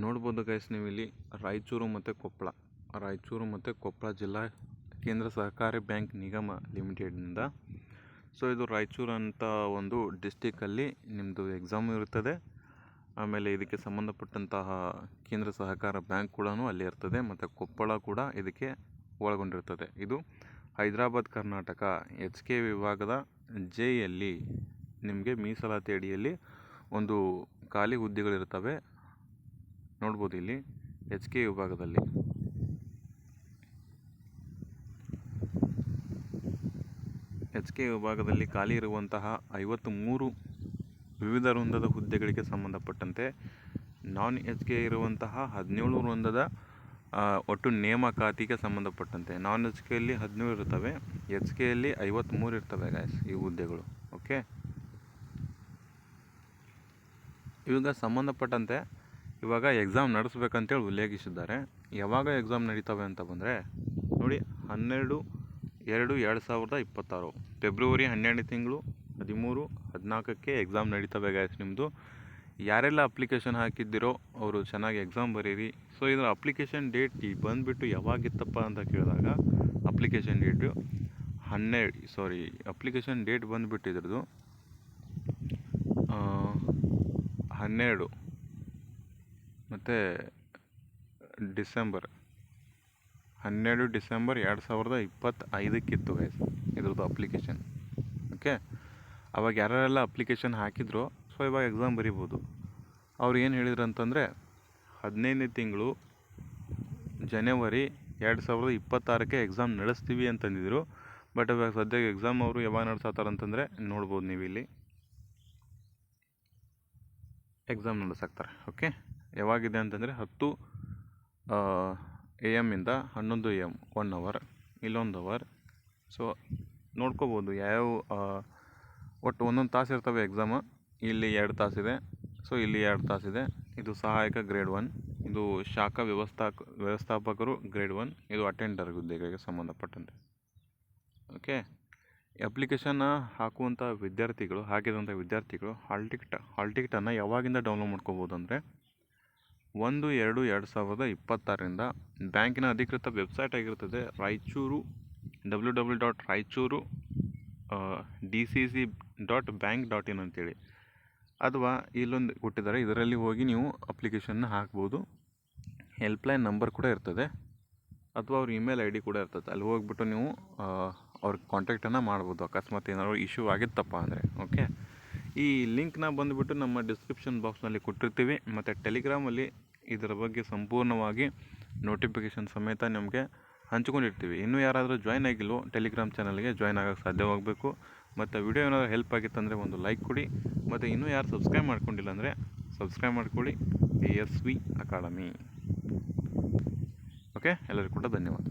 ನೋಡ್ಬೋದು ಗೈಸ್, ನೀವು ಇಲ್ಲಿ ರಾಯಚೂರು ಮತ್ತು ಕೊಪ್ಪಳ ಜಿಲ್ಲಾ ಕೇಂದ್ರ ಸಹಕಾರಿ ಬ್ಯಾಂಕ್ ನಿಗಮ ಲಿಮಿಟೆಡ್ನಿಂದ. ಸೊ ಇದು ರಾಯಚೂರು ಅಂತ ಒಂದು ಡಿಸ್ಟಿಕಲ್ಲಿ ನಿಮ್ಮದು ಎಕ್ಸಾಮ್ ಇರುತ್ತದೆ. ಆಮೇಲೆ ಇದಕ್ಕೆ ಸಂಬಂಧಪಟ್ಟಂತಹ ಕೇಂದ್ರ ಸಹಕಾರ ಬ್ಯಾಂಕ್ ಕೂಡ ಅಲ್ಲಿ ಇರ್ತದೆ ಮತ್ತು ಕೊಪ್ಪಳ ಕೂಡ ಇದಕ್ಕೆ ಒಳಗೊಂಡಿರ್ತದೆ. ಇದು ಹೈದರಾಬಾದ್ ಕರ್ನಾಟಕ HK ವಿಭಾಗದ ಜೆಯಲ್ಲಿ ನಿಮಗೆ ಮೀಸಲಾತಿ ಅಡಿಯಲ್ಲಿ ಒಂದು ಖಾಲಿ ಹುದ್ದೆಗಳಿರ್ತವೆ. ನೋಡ್ಬೋದು ಇಲ್ಲಿ HK ವಿಭಾಗದಲ್ಲಿ ಖಾಲಿ ಇರುವಂತಹ 53 ವಿವಿಧ ವೃಂದದ ಹುದ್ದೆಗಳಿಗೆ ಸಂಬಂಧಪಟ್ಟಂತೆ ನಾನ್ HK ಇರುವಂತಹ 17 ವೃಂದದ ಒಟ್ಟು ನೇಮಕಾತಿಗೆ ಸಂಬಂಧಪಟ್ಟಂತೆ ನಾನ್ HKಯಲ್ಲಿ 17 ಇರ್ತವೆ, HKಯಲ್ಲಿ 53 ಇರ್ತವೆ ಗಾಯ್ಸ್ ಈ ಹುದ್ದೆಗಳು. ಓಕೆ, ಇವಾಗ ಸಂಬಂಧಪಟ್ಟಂತೆ ಇವಾಗ ಎಕ್ಸಾಮ್ ನಡೆಸ್ಬೇಕಂತೇಳಿ ಉಲ್ಲೇಖಿಸಿದ್ದಾರೆ. ಯಾವಾಗ ಎಕ್ಸಾಮ್ ನಡೀತವೆ ಅಂತ ಬಂದರೆ ನೋಡಿ, 12/2/2026 ಫೆಬ್ರವರಿ 12 ತಿಂಗಳು 13-14ಕ್ಕೆ ಎಕ್ಸಾಮ್ ನಡೀತವೆ ಗಾಯ್ಸ್. ನಿಮ್ಮದು ಯಾರೆಲ್ಲ ಅಪ್ಲಿಕೇಶನ್ ಹಾಕಿದ್ದೀರೋ ಅವರು ಚೆನ್ನಾಗಿ ಎಕ್ಸಾಮ್ ಬರೀರಿ. ಸೊ ಇದರ ಅಪ್ಲಿಕೇಶನ್ ಡೇಟ್ ಬಂದುಬಿಟ್ಟು ಯಾವಾಗಿತ್ತಪ್ಪ ಅಂತ ಕೇಳಿದಾಗ ಅಪ್ಲಿಕೇಶನ್ ಡೇಟ್ ಬಂದುಬಿಟ್ಟು ಇದ್ರದ್ದು 12 ಮತ್ತು ಡಿಸೆಂಬರ್ 2025 ಗೈಸ್ ಇದ್ರದ್ದು ಅಪ್ಲಿಕೇಶನ್. ಓಕೆ, ಅವಾಗ ಯಾರೆಲ್ಲ ಅಪ್ಲಿಕೇಶನ್ ಹಾಕಿದ್ರೋ ಸೊ ಇವಾಗ ಎಕ್ಸಾಮ್ ಬರೀಬೋದು. ಅವ್ರು ಏನು ಹೇಳಿದ್ರು ಅಂತಂದರೆ 15ನೇ ತಿಂಗಳು ಜನವರಿ 2026ಕ್ಕೆ ಎಕ್ಸಾಮ್ ನಡೆಸ್ತೀವಿ ಅಂತಂದಿದ್ರು. ಬಟ್ ಇವಾಗ ಸದ್ಯಕ್ಕೆ ಎಕ್ಸಾಮ್ ಅವರು ಯಾವಾಗ ನಡೆಸತ್ತಾರ ಅಂತಂದರೆ ನೋಡ್ಬೋದು ನೀವು ಇಲ್ಲಿ ಎಕ್ಸಾಮ್ ನಡೆಸಾಕ್ತಾರೆ. ಓಕೆ, ಯಾವಾಗಿದೆ ಅಂತಂದರೆ 10 AM ಇಂದ 11 AM 1 ಅವರ್, ಇಲ್ಲೊಂದು ಅವರ್. ಸೊ ನೋಡ್ಕೋಬೋದು ಯಾವ್ಯಾವ ಒಟ್ಟು ಒಂದೊಂದು ತಾಸು ಇರ್ತವೆ ಎಕ್ಸಾಮು. ಇಲ್ಲಿ 2 ತಾಸಿದೆ, ಸೊ ಇಲ್ಲಿ 2 ತಾಸಿದೆ. ಇದು ಸಹಾಯಕ ಗ್ರೇಡ್ 1, ಇದು ಶಾಖಾ ವ್ಯವಸ್ಥಾಪಕರು ಗ್ರೇಡ್ 1, ಇದು ಅಟೆಂಡರ್ ಹುದ್ದೆಗಳಿಗೆ ಸಂಬಂಧಪಟ್ಟಂತೆ. ಓಕೆ, ಅಪ್ಲಿಕೇಶನ್ನ ಹಾಕಿದಂಥ ವಿದ್ಯಾರ್ಥಿಗಳು ಹಾಲ್ ಟಿಕೆಟನ್ನು ಯಾವಾಗಿಂದ ಡೌನ್ಲೋಡ್ ಮಾಡ್ಕೋಬೋದು ಅಂದರೆ 1/2/2026 ಬ್ಯಾಂಕಿನ ಅಧಿಕೃತ ವೆಬ್ಸೈಟ್ ಆಗಿರ್ತದೆ ರಾಯಚೂರು www.raichuru.dcc.bank.in ಅಂತೇಳಿ, ಅಥವಾ ಇಲ್ಲೊಂದು ಕೊಟ್ಟಿದ್ದಾರೆ, ಇದರಲ್ಲಿ ಹೋಗಿ ನೀವು ಅಪ್ಲಿಕೇಶನ್ನ ಹಾಕ್ಬೋದು. ಹೆಲ್ಪ್ಲೈನ್ ನಂಬರ್ ಕೂಡ ಇರ್ತದೆ, ಅಥವಾ ಅವ್ರ ಇಮೇಲ್ ID ಕೂಡ ಇರ್ತದೆ. ಅಲ್ಲಿ ಹೋಗ್ಬಿಟ್ಟು ನೀವು ಅವ್ರಿಗೆ ಕಾಂಟ್ಯಾಕ್ಟನ್ನು ಮಾಡ್ಬೋದು ಅಕಸ್ಮಾತ್ ಏನಾದ್ರು ಇಶ್ಯೂ ಆಗಿತ್ತಪ್ಪ ಅಂದರೆ. ಓಕೆ, ಈ ಲಿಂಕ್ನ ಬಂದುಬಿಟ್ಟು ನಮ್ಮ ಡಿಸ್ಕ್ರಿಪ್ಷನ್ ಬಾಕ್ಸ್ನಲ್ಲಿ ಕೊಟ್ಟಿರ್ತೀವಿ, ಮತ್ತು ಟೆಲಿಗ್ರಾಮಲ್ಲಿ ಇದರ ಬಗ್ಗೆ ಸಂಪೂರ್ಣವಾಗಿ ನೋಟಿಫಿಕೇಷನ್ ಸಮೇತ ನಿಮಗೆ ಹಂಚ್ಕೊಂಡಿರ್ತೀವಿ. ಇನ್ನೂ ಯಾರಾದರೂ ಜಾಯ್ನ್ ಆಗಿಲ್ವೋ ಟೆಲಿಗ್ರಾಮ್ ಚಾನಲ್ಗೆ ಜಾಯ್ನ್ ಆಗೋಕ್ಕೆ ಸಾಧ್ಯವಾಗಬೇಕು. ಮತ್ತು ವಿಡಿಯೋ ಏನಾದರೂ ಹೆಲ್ಪ್ ಆಗಿತ್ತಂದರೆ ಒಂದು ಲೈಕ್ ಕೊಡಿ, ಮತ್ತು ಇನ್ನೂ ಯಾರು ಸಬ್ಸ್ಕ್ರೈಬ್ ಮಾಡ್ಕೊಂಡಿಲ್ಲ ಅಂದರೆ ಸಬ್ಸ್ಕ್ರೈಬ್ ಮಾಡ್ಕೊಳ್ಳಿ ASV ಅಕಾಡೆಮಿ. ಓಕೆ, ಎಲ್ಲರಿಗೂ ಕೂಡ ಧನ್ಯವಾದ.